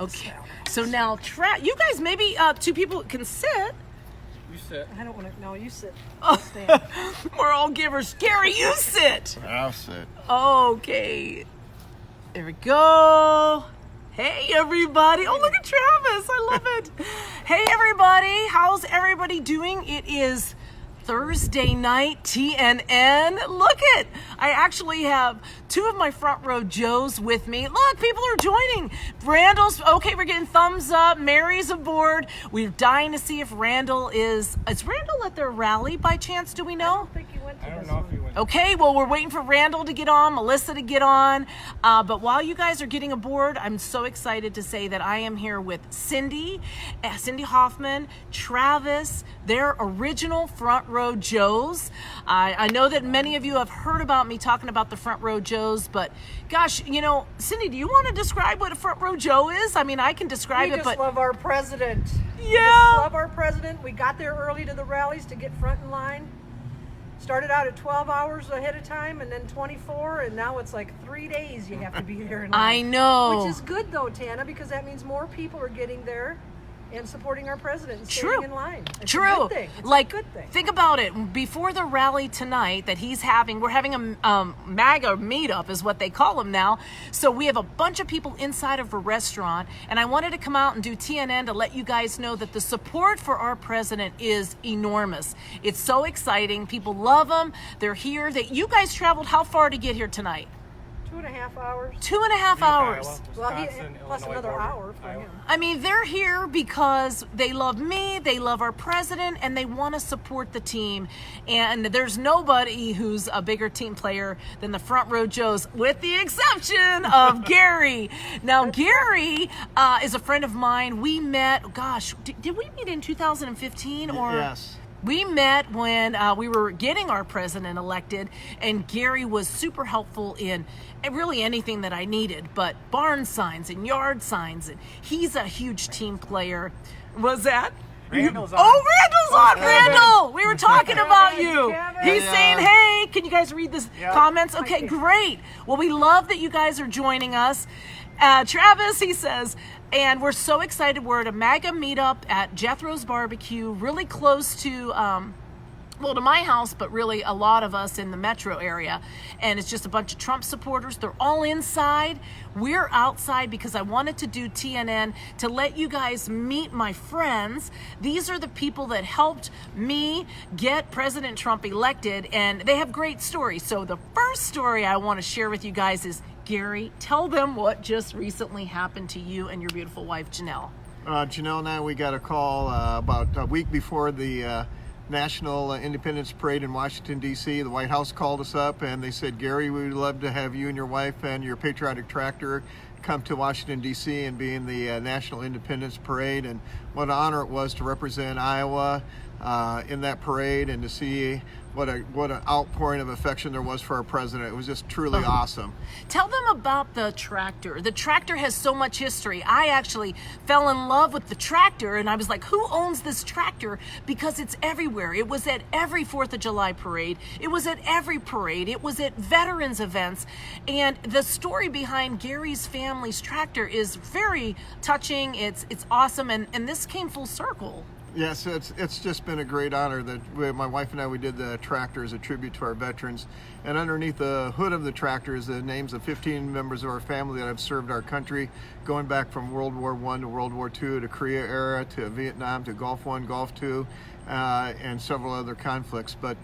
Okay. So now, you guys, maybe 2 people can sit. You sit. I don't want to. No, you sit. Stand. We're all givers. Gary, you sit. I'll sit. Okay. There we go. Hey, everybody. Oh, look at Travis. I love it. Hey, everybody. How's everybody doing? It is Thursday night, TNN. Look it. I actually have 2 of my front row Joes with me. Look, people are joining. Randall's, okay, we're getting thumbs up. Mary's aboard. We're dying to see if Randall is Randall at their rally by chance? Do we know? I don't think you went to I don't this know one. if you went. Okay, well, we're waiting for Randall to get on, Melissa to get on. But while you guys are getting aboard, I'm so excited to say that I am here with Cindy Hoffman, Travis, their original front row Joes. I know that many of you have heard about me talking about the front row Joes, but gosh, Cindy, do you want to describe what a front row Joe is? I mean, I can describe We it, just but love our president. We Yeah. just love our president. We got there early to the rallies to get front in line. Started out at 12 hours ahead of time and then 24, and now it's like 3 days you have to be there in line. I know. Which is good though, Tana, because that means more people are getting there and supporting our president and True. staying in line. It's True. a good thing. It's Like, a good thing. think about it. Before the rally tonight that he's having, we're having a MAGA meetup is what they call them now. So we have a bunch of people inside of a restaurant, and I wanted to come out and do TNN to let you guys know that the support for our president is enormous. It's so exciting. People love him. They're here. You guys traveled how far to get here tonight? 2.5 hours. 2.5 hours. Iowa, Well, Wisconsin, plus Illinois another border, hour for Iowa. him. I mean, they're here because they love me, they love our president, and they want to support the team. And there's nobody who's a bigger team player than the front row Joes, with the exception of Gary. Now, Gary is a friend of mine. We met, gosh, did we meet in 2015? Or Yes. We met when we were getting our president elected, and Gary was super helpful in really anything that I needed, but barn signs and yard signs, and he's a huge team player. Was that? Randall's on. Oh, Randall's on! Randall! We were talking about you. Kevin. He's Yeah. saying, hey, can you guys read this comments? Okay, Okay. great. Well, we love that you guys are joining us. Travis, he says, and we're so excited. We're at a MAGA meetup at Jethro's Barbecue, really close to, to my house, but really a lot of us in the metro area. And it's just a bunch of Trump supporters. They're all inside. We're outside because I wanted to do TNN to let you guys meet my friends. These are the people that helped me get President Trump elected, and they have great stories. So the first story I want to share with you guys is, Gary, tell them what just recently happened to you and your beautiful wife, Janelle. Janelle and I, we got a call about a week before the National Independence Parade in Washington, D.C. The White House called us up and they said, Gary, we would love to have you and your wife and your patriotic tractor come to Washington, D.C. and be in the National Independence Parade. And what an honor it was to represent Iowa in that parade and to see what an outpouring of affection there was for our president. It was just truly awesome. Tell them about the tractor. The tractor has so much history. I actually fell in love with the tractor, and I was like, who owns this tractor? Because it's everywhere. It was at every 4th of July parade. It was at every parade. It was at veterans events. And the story behind Gary's family's tractor is very touching. It's awesome, and this came full circle. Yes, it's just been a great honor that my wife and I, we did the tractor as a tribute to our veterans. And underneath the hood of the tractor is the names of 15 members of our family that have served our country, going back from World War I to World War II to Korea era to Vietnam to Gulf I, Gulf II, and several other conflicts. But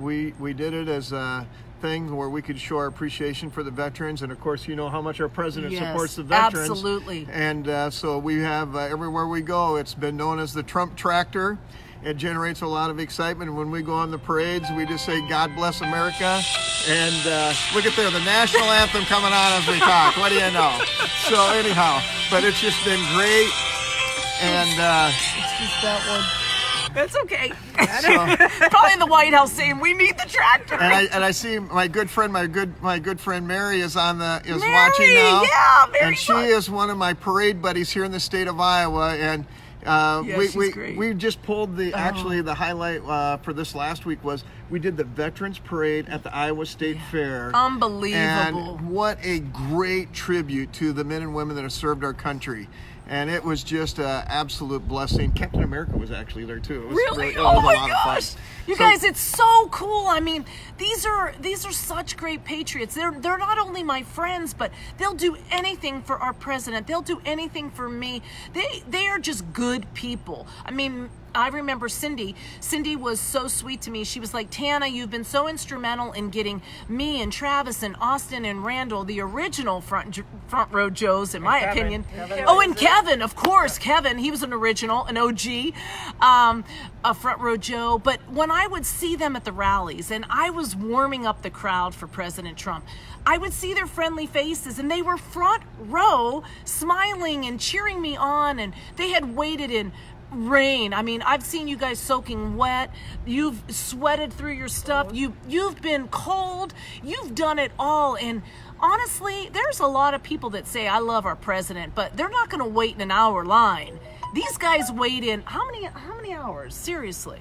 we did it as a thing where we could show our appreciation for the veterans, and of course you know how much our president supports the veterans. Absolutely. And so we have everywhere we go, it's been known as the Trump tractor. It generates a lot of excitement. When we go on the parades, we just say God bless America, and look at there, the national anthem coming on as we talk. What do you know? So anyhow, but it's just been great, and Excuse that one. That's okay. Probably in the White House saying we need the tractor. and I see my good friend Mary is watching now. Yeah, Mary. And she is one of my parade buddies here in the state of Iowa, and she's great. We just pulled actually the highlight for this last week was we did the Veterans Parade at the Iowa State Fair. Unbelievable. And what a great tribute to the men and women that have served our country. And it was just an absolute blessing. Captain America was actually there too. It was Really? it Oh was a my lot of fun. gosh! You guys, it's so cool. I mean, these are such great patriots. They're not only my friends, but they'll do anything for our president. They'll do anything for me. They are just good people. I mean, I remember Cindy. Cindy was so sweet to me. She was like, Tana, you've been so instrumental in getting me and Travis and Austin and Randall, the original front row Joes, in my Kevin. opinion. Kevin. Oh, and Kevin, of course, Kevin. He was an original, an OG, a front row Joe. But when I would see them at the rallies, and I was warming up the crowd for President Trump, I would see their friendly faces, and they were front row, smiling and cheering me on, and they had waited in rain. I mean, I've seen you guys soaking wet. You've sweated through your stuff. You've been cold. You've done it all. And honestly, there's a lot of people that say I love our president, but they're not going to wait in an hour line. These guys wait in how many hours? Seriously.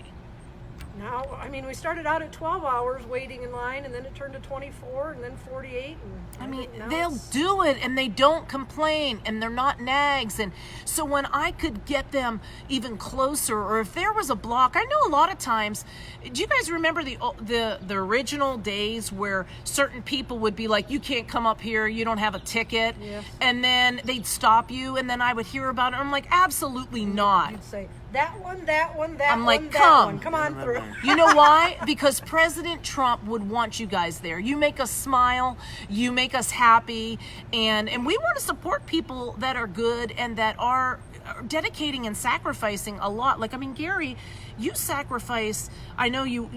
Now, I mean, we started out at 12 hours waiting in line, and then it turned to 24, and then 48. And I mean, now they'll it's- do it, and they don't complain, and they're not nags. And so when I could get them even closer, or if there was a block, I know a lot of times. Do you guys remember the original days where certain people would be like, "You can't come up here. You don't have a ticket," Yes. and then they'd stop you, and then I would hear about it. I'm like, absolutely not. You'd say, that one, that one, that I'm one, like, that come. one. Come on through. You know why? Because President Trump would want you guys there. You make us smile, you make us happy, and we want to support people that are good and that are dedicating and sacrificing a lot. Like, I mean, Gary, you sacrifice. I know you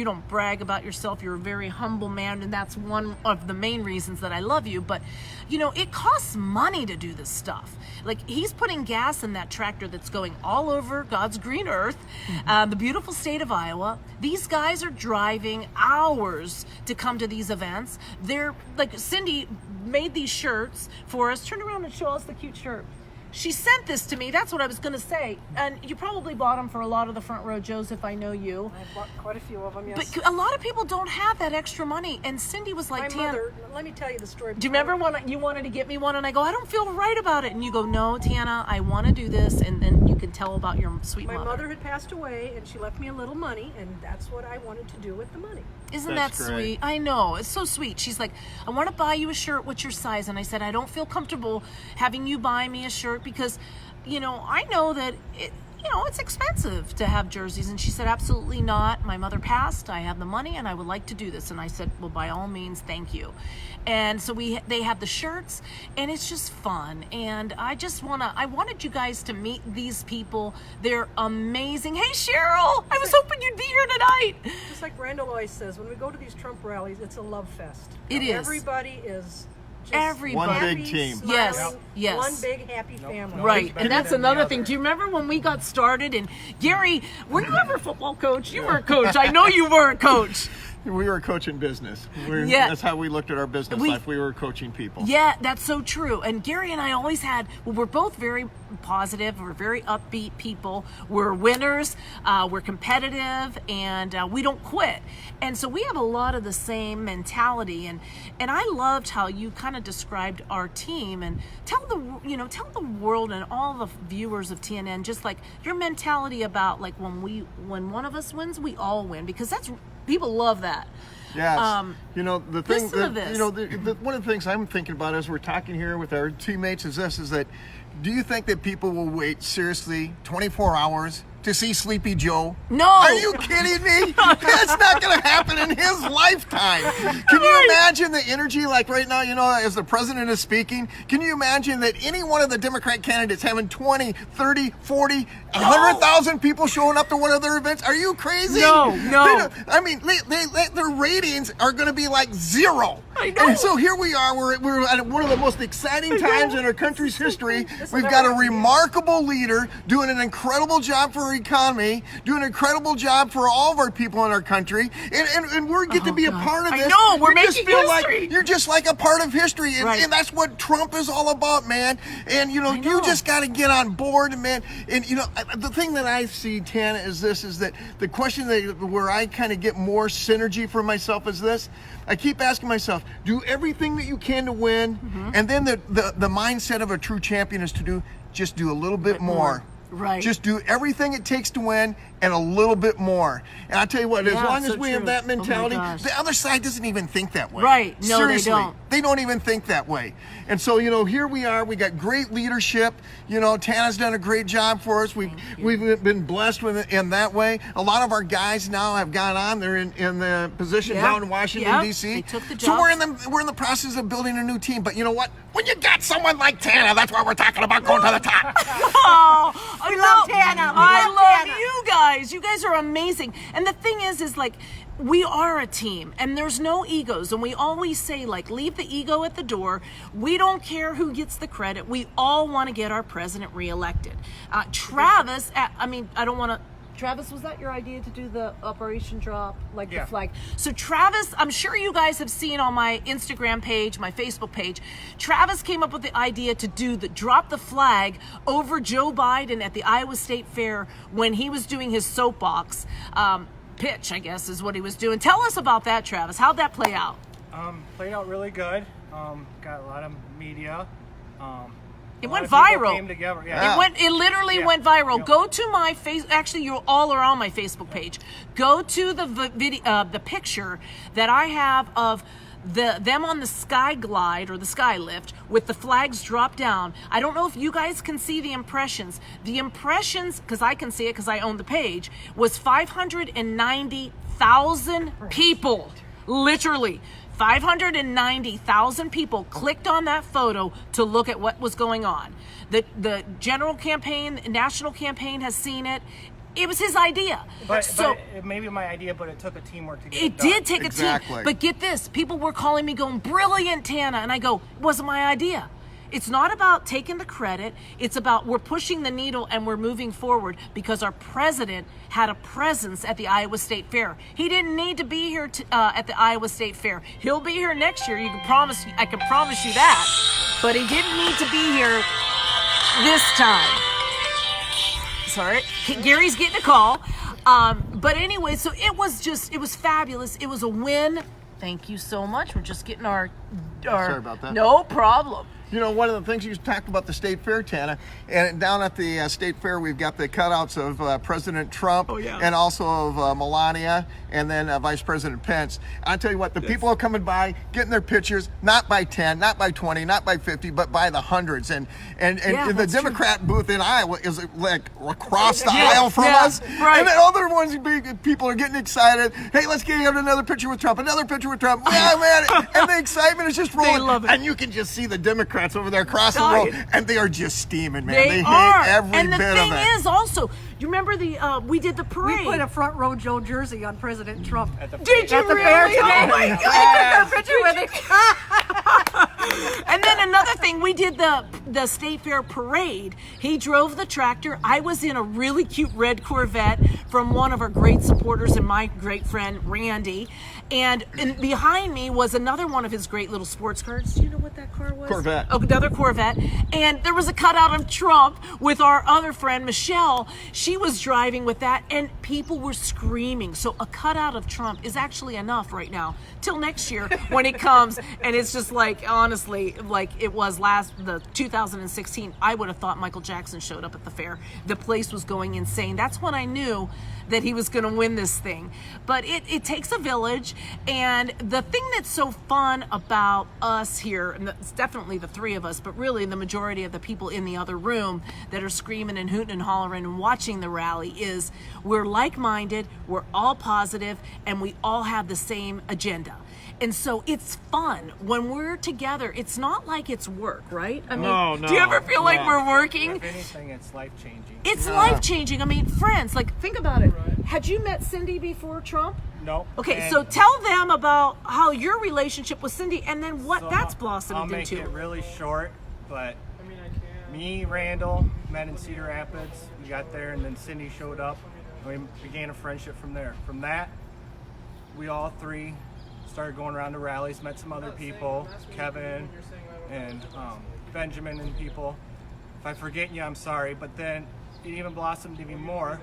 don't brag about yourself. You're a very humble man, and that's one of the main reasons that I love you. But, it costs money to do this stuff. Like, he's putting gas in that tractor that's going all over God's green earth, the beautiful state of Iowa. These guys are driving hours to come to these events. They're like, Cindy made these shirts for us. Turn around and show us the cute shirt. She sent this to me. That's what I was going to say. And you probably bought them for a lot of the front row Joes, if I know you. I bought quite a few of them, yes. But a lot of people don't have that extra money. And Cindy was like, My Tana, mother, let me tell you the story. do you remember when you wanted to get me one? And I go, I don't feel right about it. And you go, no, Tana, I want to do this. And then you can tell about your sweet My mother. mother had passed away, and she left me a little money, and that's what I wanted to do with the money. Isn't That's that great. sweet? I know. It's so sweet. She's like, I want to buy you a shirt. What's your size? And I said, I don't feel comfortable having you buy me a shirt because, I know that it's expensive to have jerseys. And she said, absolutely not. My mother passed. I have the money and I would like to do this. And I said, well, by all means, thank you. And so they have the shirts and it's just fun. And I wanted you guys to meet these people. They're amazing. Hey, Cheryl, I was hoping you'd be here tonight. Just like Randall always says, when we go to these Trump rallies, it's a love fest. It is. Everybody is just Everybody. One happy, big team. Yes, smiling, yes. One big happy family. Right, better and that's than the another other. thing. Do you remember when we got started? And Gary, were you ever a football coach? You were a coach. I know you were a coach. We were coaching business. Yeah. That's how we looked at our business life. We were coaching people. Yeah, that's so true. And Gary and I always we're both very positive. We're very upbeat people. We're winners. We're competitive, and we don't quit. And so we have a lot of the same mentality. And I loved how you kind of described our team. And tell the world and all the viewers of TNN just like your mentality about like when one of us wins, we all win, because people love that. Yes. The thing listen to this. one of the things I'm thinking about as we're talking here with our teammates is that do you think that people will wait seriously 24 hours to see Sleepy Joe? No. Are you kidding me? That's not going to happen in his lifetime. Can you imagine the energy like right now, as the president is speaking? Can you imagine that any one of the Democrat candidates having 20, 30, 40, 100,000 people showing up to one of their events? Are you crazy? No. I mean, their ratings are going to be like zero. I know. And so here we are. We're at one of the most exciting times in our country's history. We've got a remarkable leader doing an incredible job for our economy, doing an incredible job for all of our people in our country, and we get to be a part of this. I know, we're You just making feel history. like you're just like a part of history, and, Right. and that's what Trump is all about, man. And you know. You just got to get on board, man. And you know, the thing that I see, Tana, is that the question where I kind of get more synergy for myself is this. I keep asking myself, do everything that you can to win, and then the mindset of a true champion is to just do a little bit more. Right. Just do everything it takes to win and a little bit more. And I tell you what, as Yeah, long as so we true. have that Oh my mentality, gosh. the other side doesn't even think that way. Right. No, they Seriously. don't. They don't even think that way. And so, you know, here we are. We got great leadership. You know, Tana's done a great job for us. We've been blessed with it in that way. A lot of our guys now have gone on. They're in the positions Yeah. out in Washington, Yeah. D.C. They took the So jobs. we're in the process of building a new team. But you know what? When you got someone like Tana, that's why we're talking about going to the top. Oh, We love Tana. We I love love Tana. you guys. You guys are amazing. And the thing is like, we are a team and there's no egos. And we always say, like, leave the ego at the door. We don't care who gets the credit. We all want to get our president reelected. Travis, Travis, was that your idea to do the Operation Drop, like the flag? So Travis, I'm sure you guys have seen on my Instagram page, my Facebook page, Travis came up with the idea to do drop the flag over Joe Biden at the Iowa State Fair when he was doing his soapbox pitch, I guess is what he was doing. Tell us about that, Travis. How'd that play out? Played out really good. Got a lot of media. It A went lot of people viral. Came together. Yeah. It literally Yeah. went viral. Yep. Go to my face. Actually, you all are on my Facebook page. Go to the video, the picture that I have of them on the sky glide or the sky lift with the flags dropped down. I don't know if you guys can see the impressions. The impressions, because I can see it because I own the page, was 590,000 people. Literally. 590,000 people clicked on that photo to look at what was going on. The general campaign, national campaign has seen it. It was his idea. But it may be my idea, but it took a teamwork to get it It done. did take a Exactly. team. But get this, people were calling me going, brilliant, Tana. And I go, it wasn't my idea. It's not about taking the credit. It's about we're pushing the needle and we're moving forward because our president had a presence at the Iowa State Fair. He didn't need to be here at the Iowa State Fair. He'll be here next year. I can promise you that. But he didn't need to be here this time. Sorry, Gary's getting a call. But anyway, so it was fabulous. It was a win. Thank you so much. We're just getting our Sorry about that. No problem. You know, one of the things you talked about the state fair, Tana, and down at the state fair, we've got the cutouts of President Trump and also of Melania and then Vice President Pence. I tell you what, the people are coming by, getting their pictures, not by 10, not by 20, not by 50, but by the hundreds. And the that's Democrat booth in Iowa is like across the Yeah, aisle from yeah, us. right. And then other ones, people are getting excited. Hey, let's get another picture with Trump, another picture with Trump. Yeah, man. And the excitement is just rolling. love it. And you can just see the Democrats over there across the road, and they are just steaming, man. They hate are. every And the bit thing of it. is also, you remember we did the parade. We put a front row Joe jersey on President Trump. Did you At the really? fair today. Oh my I God. took a picture with it. And then another thing, we did the State Fair parade. He drove the tractor. I was in a really cute red Corvette from one of our great supporters and my great friend, Randy. And behind me was another one of his great little sports cars. Do you know what that car was? Corvette. Oh, another Corvette. And there was a cutout of Trump with our other friend, Michelle. She was driving with that, and people were screaming. So a cutout of Trump is actually enough right now till next year when it comes. And it's just like, honestly, like it was the 2016. I would have thought Michael Jackson showed up at the fair. The place was going insane. That's when I knew that he was going to win this thing. But it takes a village. And the thing that's so fun about us here, and it's definitely the three of us, but really the majority of the people in the other room that are screaming and hooting and hollering and watching the rally, is we're like-minded, we're all positive, and we all have the same agenda. And so it's fun when we're together. It's not like it's work, right? I mean, No. do you ever feel like we're working? If anything, it's life-changing. It's life-changing. I mean, friends, like, think about it. Had you met Cindy before Trump? Nope. Okay, And so tell them about how your relationship with Cindy and then what so that's blossomed I'll make into. it really short, but me, Randall, met in Cedar Rapids. We got there, and then Cindy showed up. And we began a friendship from there. From that, we all three started going around to rallies, met some other people, Kevin and Benjamin and people. If I'm forgetting you, I'm sorry. But then it even blossomed even more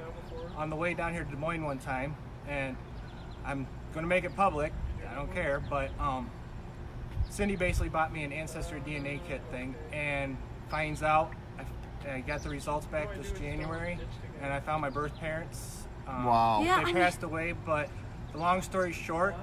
on the way down here to Des Moines one time, and I'm going to make it public. I don't care, but Cindy basically bought me an Ancestry DNA kit thing, and finds out I got the results back this January, and I found my birth parents. Wow. Yeah, They passed away, but the long story short,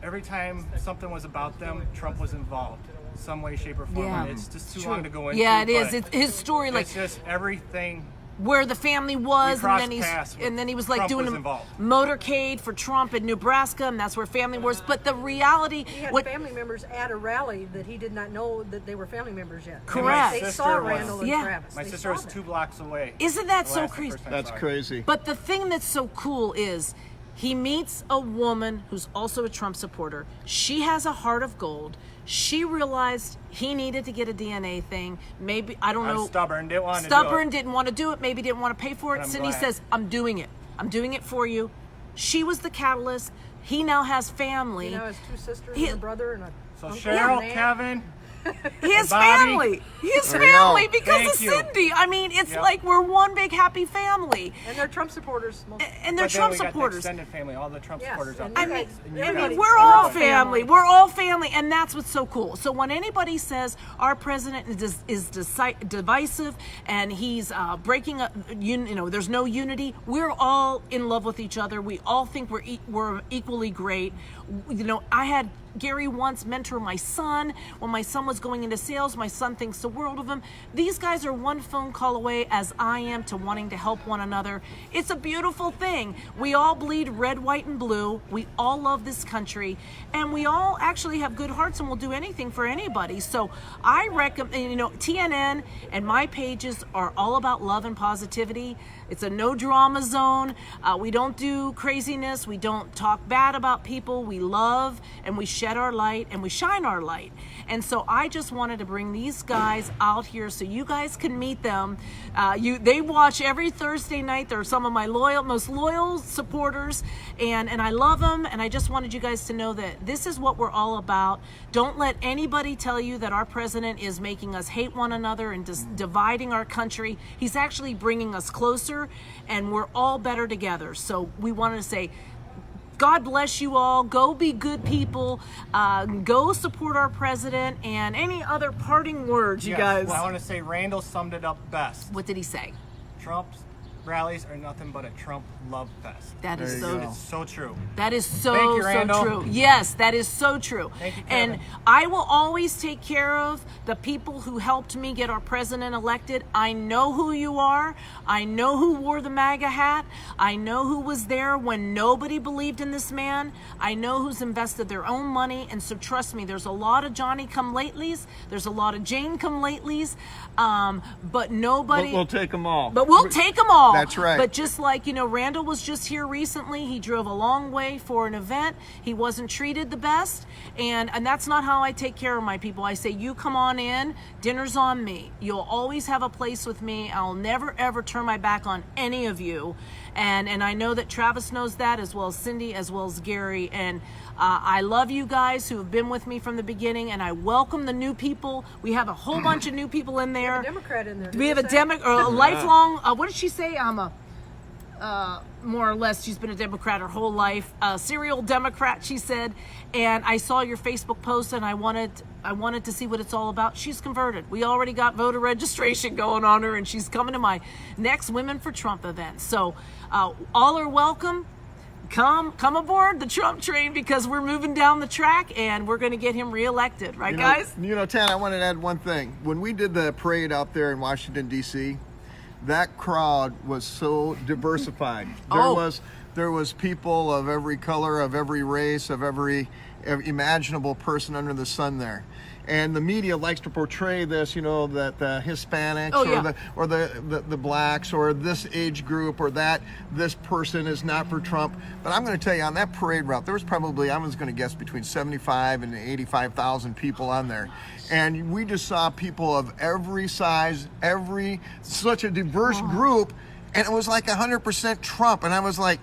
every time something was about them, Trump was involved, some way, shape, or form. Yeah. It's just too True. long to go into. Yeah, it is. but It's his story, like it's just everything. where the family was, We and then crossed paths he was when like Trump doing was a involved. motorcade for Trump in Nebraska, and that's where family was. But the reality, He had what family members at a rally that he did not know that they were family members yet. Correct. They sister saw was- Randall and Yeah. Travis. My They sister saw was them. 2 blocks away. isn't that The so last- the crazy? first time I That's saw her. crazy. But the thing that's so cool is he meets a woman who's also a Trump supporter. She has a heart of gold. She realized he needed to get a DNA thing. Maybe, I don't I'm know. stubborn, didn't want to do Stubborn, it. didn't want to do it, maybe didn't want to pay for it. But I'm Cindy glad. says, I'm doing it. I'm doing it for you. She was the catalyst. He now has family. He now has 2 sisters He- and a brother and a So uncle Cheryl, and an aunt. Kevin, His Bobby. family. His There you go. family because Thank of you. Cindy. I mean, it's Yep. like we're one big happy family. And they're Trump supporters. Most And they're but then Trump we got the supporters. extended family, all the Trump Yes, supporters out and there. you guys- And you everybody- guys. We're all Everybody. family. We're all family, and that's what's so cool. So when anybody says our president is divisive and he's breaking up, there's no unity. We're all in love with each other. We all think we're equally great. I had Gary once mentor my son when my son was going into sales. My son thinks the world of him. These guys are one phone call away, as I am, to wanting to help one another. It's a beautiful thing. We all bleed red, white, and blue. We all love this country, and we all actually have good hearts and will do anything for anybody. So I recommend, TNN and my pages are all about love and positivity. It's a no drama zone. We don't do craziness. We don't talk bad about people. We love and we shed our light and we shine our light. And so I just wanted to bring these guys out here so you guys can meet them. They watch every Thursday night. They're some of my most loyal supporters, and I love them. And I just wanted you guys to know that this is what we're all about. Don't let anybody tell you that our president is making us hate one another and just dividing our country. He's actually bringing us closer, and we're all better together. So we wanted to say, God bless you all. Go be good people. Go support our president. And any other parting words, you Yes, guys? well, I want to say Randall summed it up best. What did he say? Trump's rallies are nothing but a Trump love fest. That is There you so. go. It's so true. That is so, Thank you, so Randall. true. Yes, that is so true. Thank you, Kevin. And I will always take care of the people who helped me get our president elected. I know who you are. I know who wore the MAGA hat. I know who was there when nobody believed in this man. I know who's invested their own money. And so trust me, there's a lot of Johnny come latelys. There's a lot of Jane come latelys. But nobody. We'll take them all. But we'll take them all. That's right. But just like, Randall was just here recently. He drove a long way for an event. He wasn't treated the best. And that's not how I take care of my people. I say, you come on in. Dinner's on me. You'll always have a place with me. I'll never, ever turn my back on any of you. And I know that Travis knows that, as well as Cindy, as well as Gary. And I love you guys who have been with me from the beginning. And I welcome the new people. We have a whole bunch of new people in there. A Democrat in there. We have a lifelong, what did she say? I'm a, more or less, she's been a Democrat her whole life. Serial Democrat, she said. And I saw your Facebook post and I wanted to see what it's all about. She's converted. We already got voter registration going on her, and she's coming to my next Women for Trump event. So all are welcome. Come aboard the Trump train, because we're moving down the track and we're going to get him reelected. Right, guys? Tana, I wanted to add one thing. When we did the parade out there in Washington, D.C., that crowd was so diversified. There was people of every color, of every race, of every imaginable person under the sun there. and the media likes to portray this, that the Hispanics or the blacks or this age group or this person is not for Trump. But I'm going to tell you, on that parade route, there was probably, I was going to guess, between 75 and 85,000 people on there. And we just saw people of every size, such a diverse group, and it was like 100% Trump. And I was like,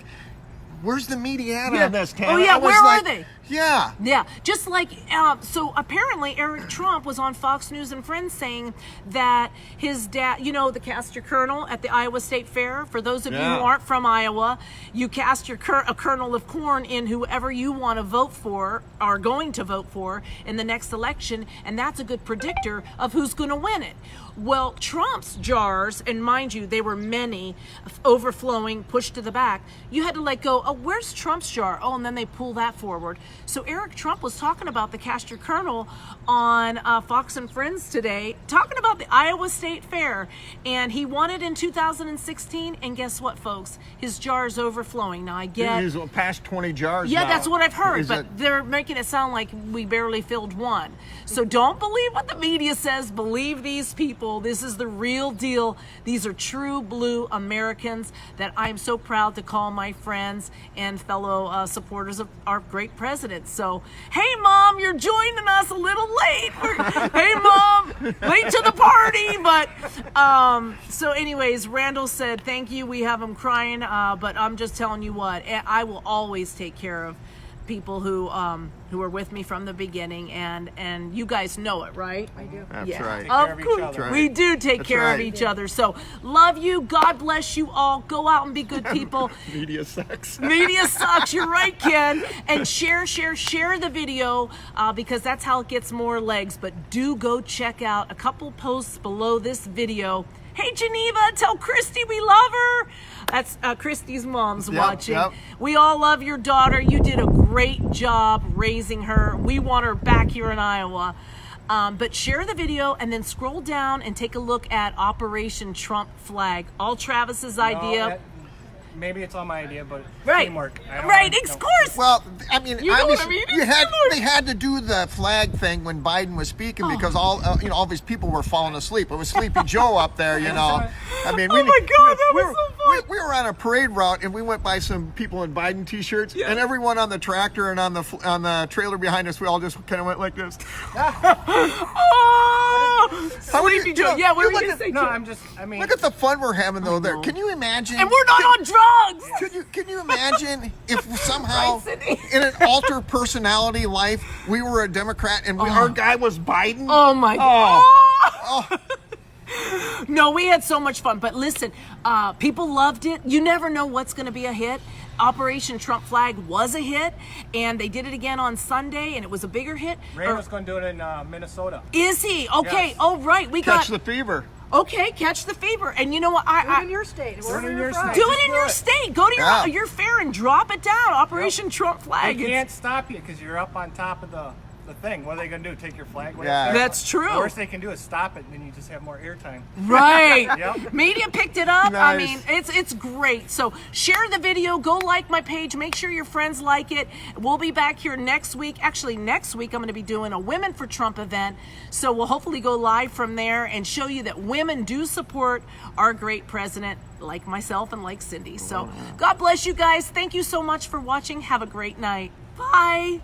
where's the media at on this, Tana? Oh, yeah, where are they? Yeah. Yeah, just like, so apparently Eric Trump was on Fox News and Friends saying that his dad, the cast your kernel at the Iowa State Fair. For those of you who aren't from Iowa, you cast a kernel of corn in whoever you want to vote for, are going to vote for in the next election, and that's a good predictor of who's going to win it. Well, Trump's jars, and mind you, they were many, overflowing, pushed to the back. You had to go, oh, where's Trump's jar? Oh, and then they pull that forward. So Eric Trump was talking about the Cast Your Kernel on Fox and Friends today, talking about the Iowa State Fair, and he won it in 2016, and guess what, folks? His jar is overflowing. Now, I get... He's past 20 jars Yeah, now. that's what I've heard, but they're making it sound like we barely filled one. So don't believe what the media says. Believe these people. This is the real deal. These are true blue Americans that I'm so proud to call my friends and fellow supporters of our great president. So, hey, Mom, you're joining us a little late. Hey, Mom, late to the party. But so anyways, Randall said, thank you. We have him crying. But I'm just telling you what, I will always take care of people who are with me from the beginning, and you guys know it, right? I do. That's right. Of course, we do take care of each other. So love you. God bless you all. Go out and be good people. Media sucks. Media sucks. You're right, Ken. And share the video because that's how it gets more legs. But do go check out a couple posts below this video. Hey, Geneva, tell Christy we love her. That's Christy's mom's watching. Yep. We all love your daughter. You did a great job raising her. We want her back here in Iowa. But share the video and then scroll down and take a look at Operation Trump Flag. All Travis's idea. Maybe it's all my idea, but Right. teamwork. Right, of course. Well, I mean, You know what I obviously, mean? they had to do the flag thing when Biden was speaking because all these people were falling asleep. It was Sleepy Joe up there, I mean, Oh my God, that was so fun. We were on a parade route and we went by some people in Biden t-shirts, and everyone on the tractor and on the trailer behind us, we all just kind of went like this. Oh, Sleepy Joe. Yeah, what were you going to say? No, Joe? Look at the fun we're having though there. Can you imagine? And we're not on drugs. Can you imagine if somehow Right, Sydney? in an alter personality life we were a Democrat and our guy was Biden? Oh my God. Oh. No, we had so much fun. But listen, people loved it. You never know what's going to be a hit. Operation Trump Flag was a hit, and they did it again on Sunday, and it was a bigger hit. Randall's going to do it in Minnesota. Is he? Okay. Yes. Oh, right. We Catch got the fever. Okay, catch the fever. And you know what? Do it in your state. Do it in your state. Do it Just in do your it. state. Go to your fair and drop it down. Operation Trump Flag. They can't stop you because you're up on top of the thing. What are they going to do? Take your flag away? Yeah. That's true. The worst they can do is stop it, and then you just have more airtime. Right. Yep. Media picked it up. I Nice. mean, it's great. So share the video. Go like my page. Make sure your friends like it. We'll be back here next week. Actually, next week I'm going to be doing a Women for Trump event. So we'll hopefully go live from there and show you that women do support our great president, like myself and like Cindy. So God bless you guys. Thank you so much for watching. Have a great night. Bye.